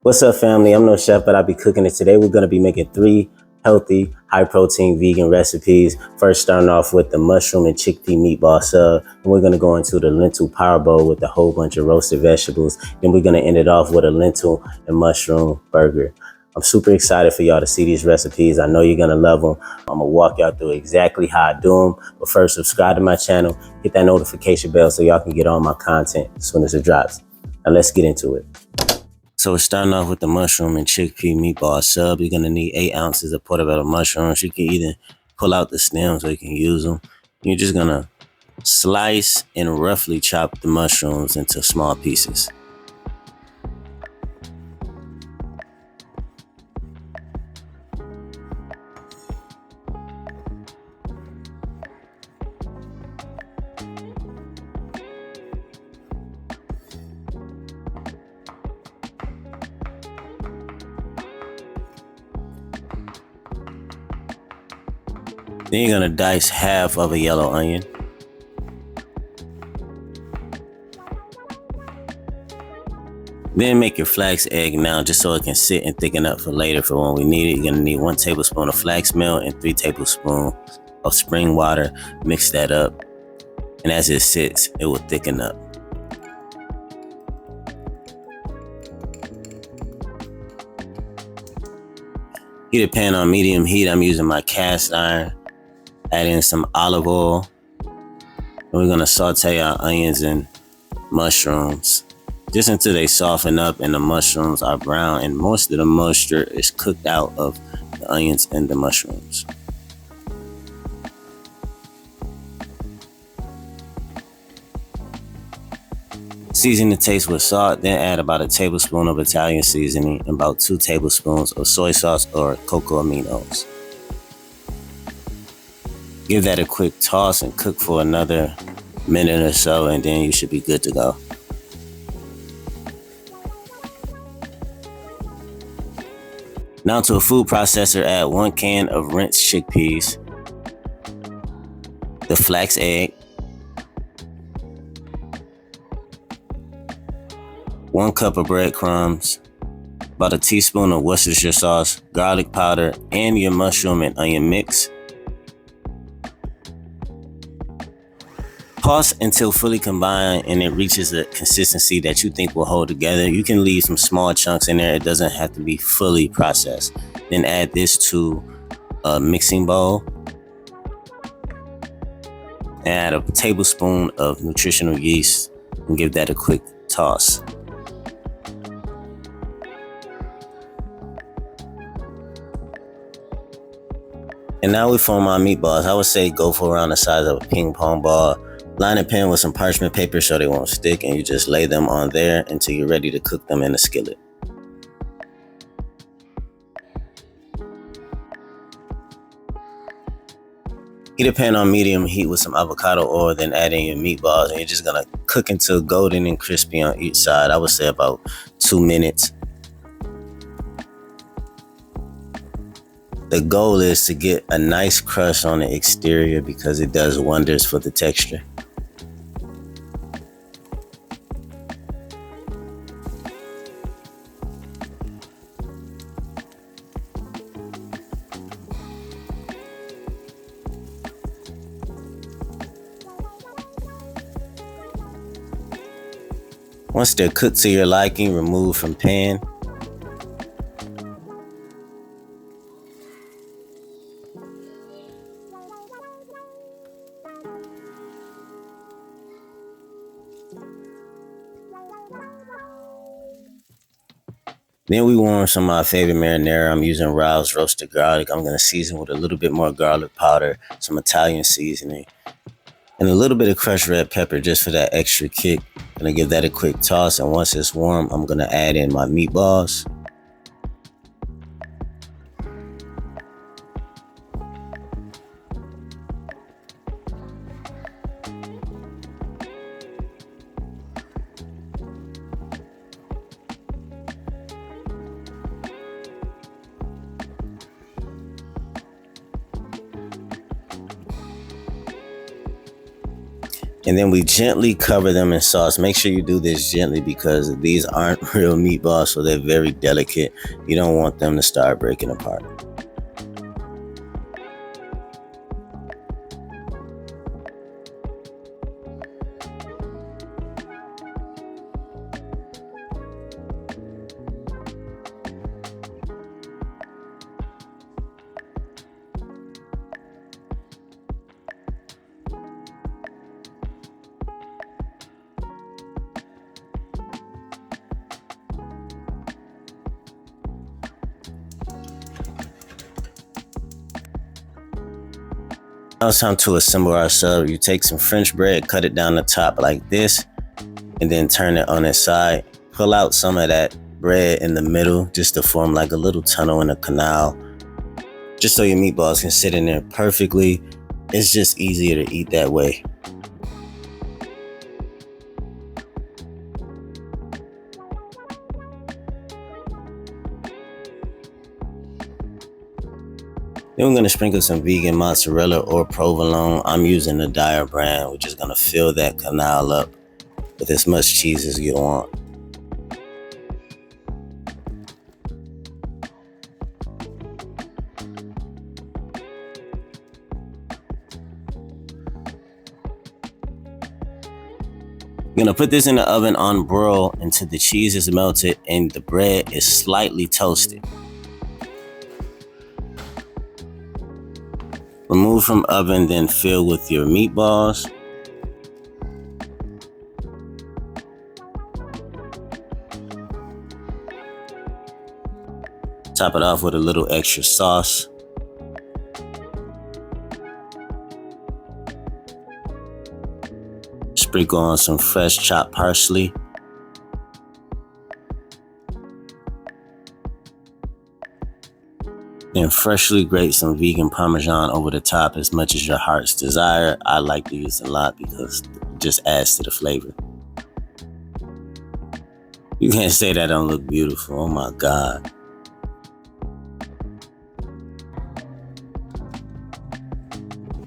What's up, family? I'm no chef, but I'll be cooking it today. We're going to be making 3 healthy, high-protein vegan recipes. First, starting off with the mushroom and chickpea meatball sub. And we're going to go into the lentil power bowl with a whole bunch of roasted vegetables. Then we're going to end it off with a lentil and mushroom burger. I'm super excited for y'all to see these recipes. I know you're going to love them. I'm going to walk y'all through exactly how I do them. But first, subscribe to my channel. Hit that notification bell so y'all can get all my content as soon as it drops. Now, let's get into it. So we're starting off with the mushroom and chickpea meatball sub. You're going to need 8 ounces of portobello mushrooms. You can either pull out the stems or you can use them. You're just going to slice and roughly chop the mushrooms into small pieces. Then you're going to dice half of a yellow onion. Then make your flax egg now just so it can sit and thicken up for later for when we need it. You're going to need 1 tablespoon of flaxmeal and 3 tablespoons of spring water. Mix that up. And as it sits, it will thicken up. Heat a pan on medium heat. I'm using my cast iron. Add in some olive oil. And we're going to saute our onions and mushrooms just until they soften up and the mushrooms are brown and most of the moisture is cooked out of the onions and the mushrooms. Season the taste with salt, then add about 1 tablespoon of Italian seasoning and about 2 tablespoons of soy sauce or cocoa aminos. Give that a quick toss and cook for another minute or so, and then you should be good to go. Now to a food processor, add 1 can of rinsed chickpeas, the flax egg, 1 cup of breadcrumbs, about 1 teaspoon of Worcestershire sauce, garlic powder, and your mushroom and onion mix. Pause until fully combined and it reaches a consistency that you think will hold together. You can leave some small chunks in there. It doesn't have to be fully processed. Then add this to a mixing bowl. And add 1 tablespoon of nutritional yeast and give that a quick toss. And now we form our meatballs. I would say go for around the size of a ping pong ball. Line the pan with some parchment paper so they won't stick, and you just lay them on there until you're ready to cook them in a skillet. Heat a pan on medium heat with some avocado oil, then add in your meatballs, and you're just gonna cook until golden and crispy on each side. I would say about 2 minutes. The goal is to get a nice crust on the exterior because it does wonders for the texture. Once they're cooked to your liking, remove from pan. Then we warm some of my favorite marinara. I'm using Ralph's roasted garlic. I'm going to season with a little bit more garlic powder, some Italian seasoning, and a little bit of crushed red pepper just for that extra kick. I'm going to give that a quick toss, and once it's warm, I'm going to add in my meatballs. And then we gently cover them in sauce. Make sure you do this gently because these aren't real meatballs, so they're very delicate. You don't want them to start breaking apart. Now it's time to assemble our sub. You take some French bread, cut it down the top like this, and then turn it on its side. Pull out some of that bread in the middle just to form like a little tunnel in a canal, just so your meatballs can sit in there perfectly. It's just easier to eat that way. Then we're going to sprinkle some vegan mozzarella or provolone. I'm using the Dyer brand. We're just going to fill that canal up with as much cheese as you want. You're going to put this in the oven on broil until the cheese is melted and the bread is slightly toasted. Remove from oven, then fill with your meatballs. Top it off with a little extra sauce. Sprinkle on some fresh chopped parsley. Then freshly grate some vegan parmesan over the top as much as your heart's desire. I like to use a lot because it just adds to the flavor. You can't say that don't look beautiful. Oh my God.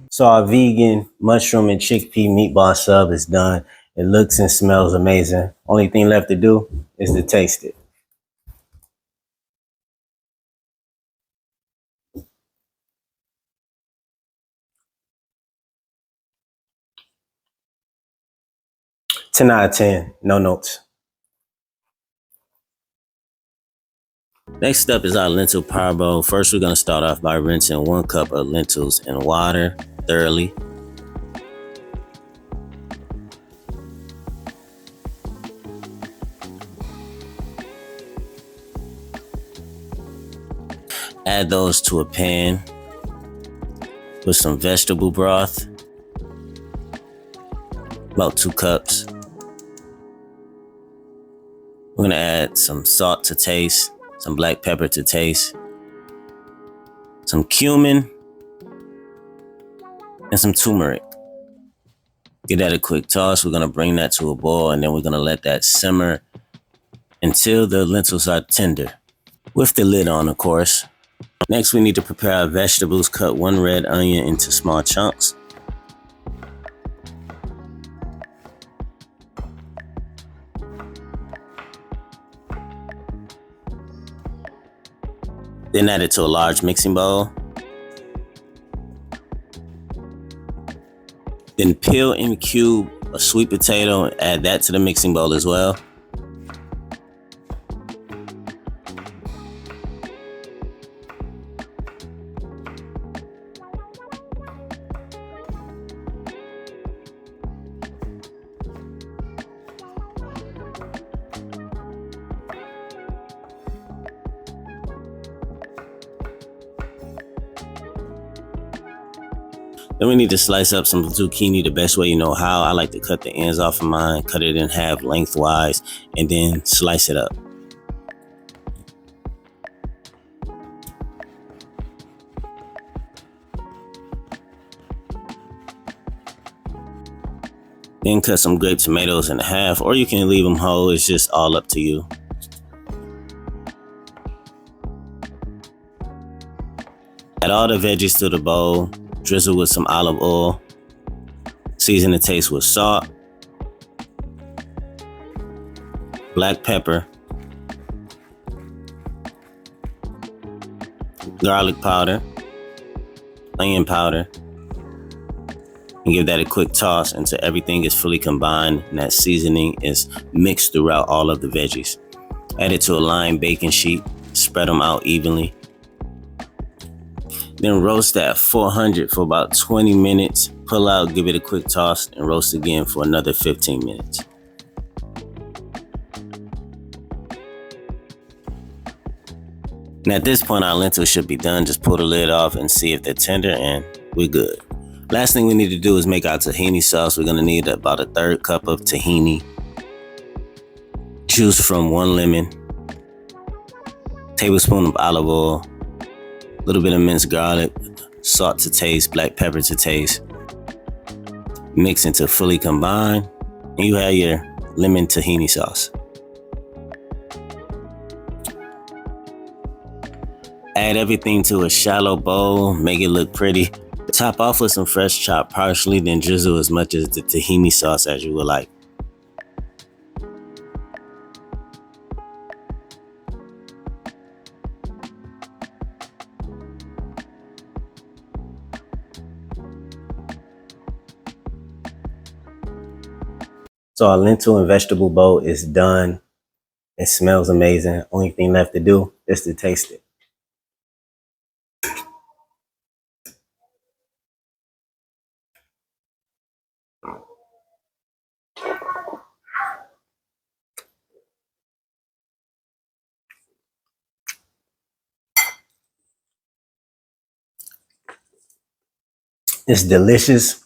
So our vegan mushroom and chickpea meatball sub is done. It looks and smells amazing. Only thing left to do is to taste it. Ten out of 10, no notes. Next up is our lentil parbo. First, we're going to start off by rinsing 1 cup of lentils in water thoroughly. Add those to a pan with some vegetable broth, about 2 cups. We're gonna add some salt to taste, some black pepper to taste, some cumin, and some tumeric. Give that a quick toss. We're gonna bring that to a boil and then we're gonna let that simmer until the lentils are tender, with the lid on, of course. Next, we need to prepare our vegetables. Cut 1 red onion into small chunks. Then add it to a large mixing bowl. Then peel and cube a sweet potato and add that to the mixing bowl as well. Then we need to slice up some zucchini the best way you know how. I like to cut the ends off of mine, cut it in half lengthwise, and then slice it up. Then cut some grape tomatoes in half, or you can leave them whole. It's just all up to you. Add all the veggies to the bowl. Drizzle with some olive oil. Season to taste with salt, black pepper, garlic powder, onion powder, and give that a quick toss until everything is fully combined and that seasoning is mixed throughout all of the veggies. Add it to a lined baking sheet, spread them out evenly. Then roast at 400 for about 20 minutes. Pull out, give it a quick toss, and roast again for another 15 minutes. And at this point, our lentils should be done. Just pull the lid off and see if they're tender, and we're good. Last thing we need to do is make our tahini sauce. We're going to need about a 1/3 cup of tahini, juice from 1 lemon, tablespoon of olive oil, a little bit of minced garlic, salt to taste, black pepper to taste. Mix until fully combined, and you have your lemon tahini sauce. Add everything to a shallow bowl, make it look pretty. Top off with some fresh chopped parsley, then drizzle as much of the tahini sauce as you would like. So our lentil and vegetable bowl is done. It smells amazing. Only thing left to do is to taste it. It's delicious.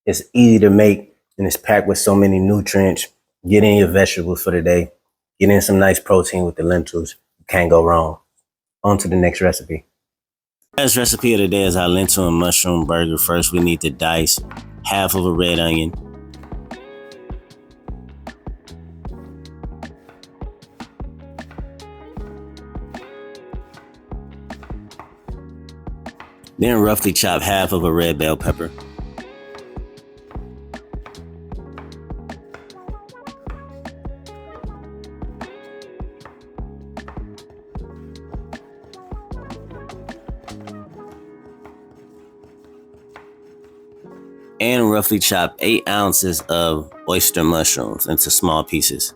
It's easy to make. And it's packed with so many nutrients. Get in your vegetables for the day. Get in some nice protein with the lentils. You can't go wrong. On to the next recipe. Last recipe of the day is our lentil and mushroom burger. First, we need to dice half of a red onion. Then roughly chop half of a red bell pepper. And roughly chop 8 ounces of oyster mushrooms into small pieces.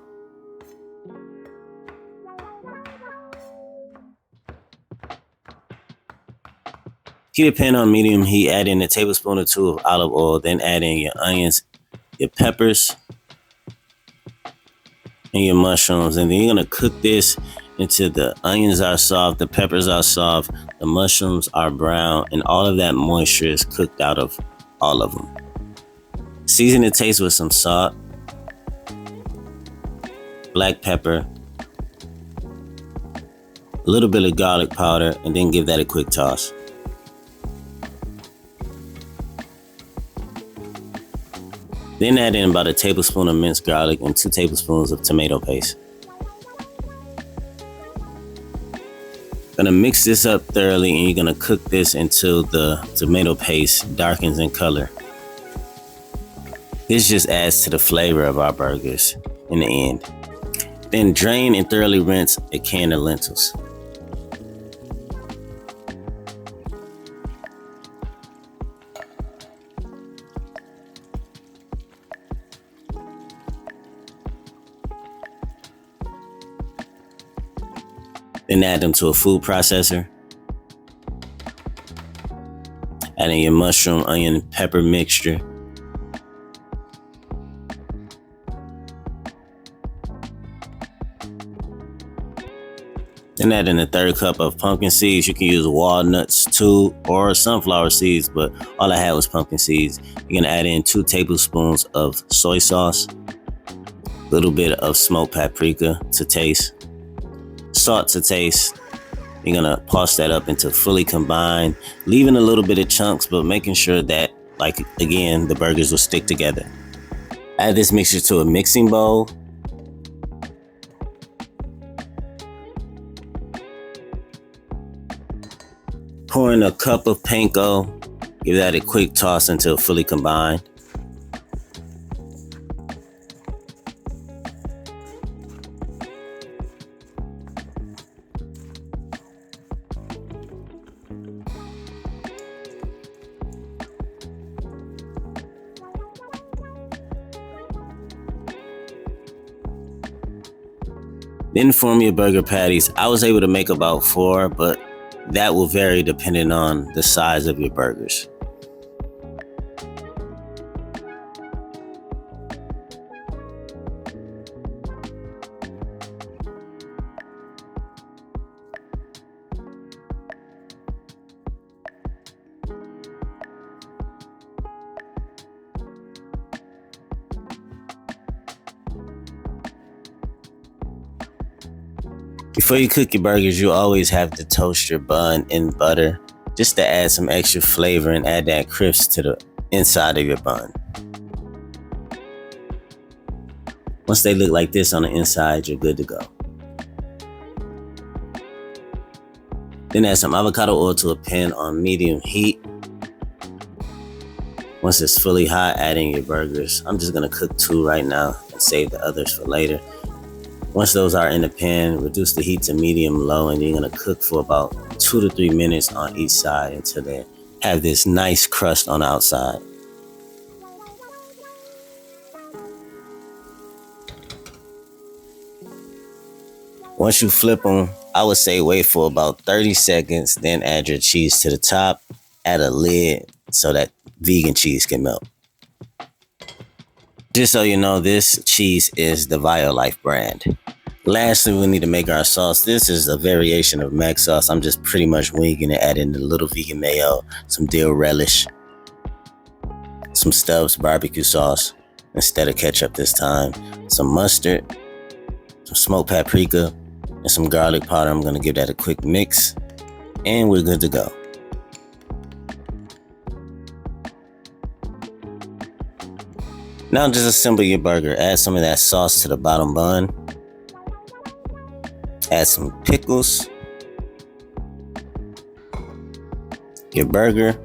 Keep the pan on medium heat, add in a tablespoon or 2 of olive oil, then add in your onions, your peppers, and your mushrooms. And then you're gonna cook this until the onions are soft, the peppers are soft, the mushrooms are brown, and all of that moisture is cooked out of all of them. Season the taste with some salt, black pepper, a little bit of garlic powder, and then give that a quick toss. Then add in about a tablespoon of minced garlic and 2 tablespoons of tomato paste. Gonna mix this up thoroughly, and you're gonna cook this until the tomato paste darkens in color. This just adds to the flavor of our burgers in the end. Then drain and thoroughly rinse a can of lentils. Then add them to a food processor. Add in your mushroom, onion, and pepper mixture. Then add in a 1/3 cup of pumpkin seeds. You can use walnuts too, or sunflower seeds, but all I had was pumpkin seeds. You're gonna add in 2 tablespoons of soy sauce, a little bit of smoked paprika to taste, salt to taste. You're gonna pulse that up into fully combined, leaving a little bit of chunks, but making sure that, like again, the burgers will stick together. Add this mixture to a mixing bowl. Pour in a cup of panko. Give that a quick toss until fully combined. Then form your burger patties. I was able to make about 4, but that will vary depending on the size of your burgers. Before you cook your burgers, you always have to toast your bun in butter just to add some extra flavor and add that crisp to the inside of your bun. Once they look like this on the inside, you're good to go. Then add some avocado oil to a pan on medium heat. Once it's fully hot, add in your burgers. I'm just gonna cook 2 right now and save the others for later. Once those are in the pan, reduce the heat to medium-low, and you're gonna cook for about 2 to 3 minutes on each side until they have this nice crust on the outside. Once you flip them, I would say wait for about 30 seconds, then add your cheese to the top, add a lid so that vegan cheese can melt. Just so you know, this cheese is the Violife brand. Lastly, we need to make our sauce. This is a variation of mac sauce. I'm just pretty much winging it, adding a little vegan mayo, some dill relish, some Stubbs barbecue sauce instead of ketchup this time, some mustard, some smoked paprika, and some garlic powder. I'm gonna give that a quick mix, and we're good to go. Now just assemble your burger. Add some of that sauce to the bottom bun. Add some pickles, your burger,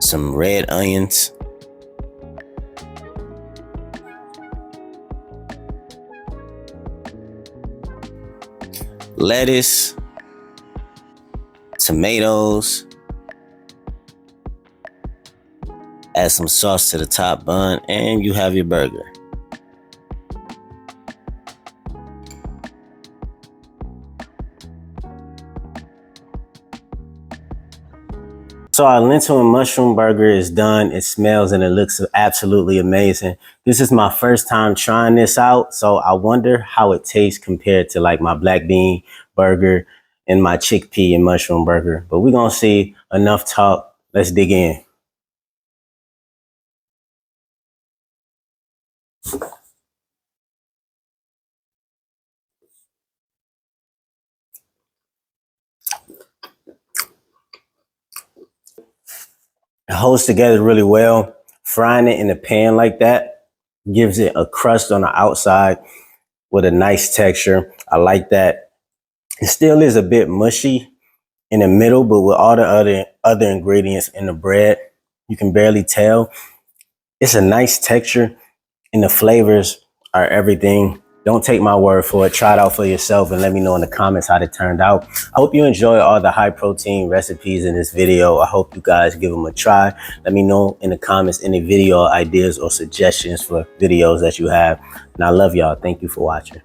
some red onions, lettuce, tomatoes, add some sauce to the top bun, and you have your burger. So our lentil and mushroom burger is done. It smells and it looks absolutely amazing. This is my first time trying this out, so I wonder how it tastes compared to like my black bean burger and my chickpea and mushroom burger. But we're gonna see. Enough talk. Let's dig in. It holds together really well. Frying it in the pan like that gives it a crust on the outside with a nice texture. I like that. It still is a bit mushy in the middle, but with all the other ingredients in the bread, you can barely tell. It's a nice texture and the flavors are everything. Don't take my word for it. Try it out for yourself and let me know in the comments how it turned out. I hope you enjoy all the high protein recipes in this video. I hope you guys give them a try. Let me know in the comments any video ideas or suggestions for videos that you have. And I love y'all. Thank you for watching.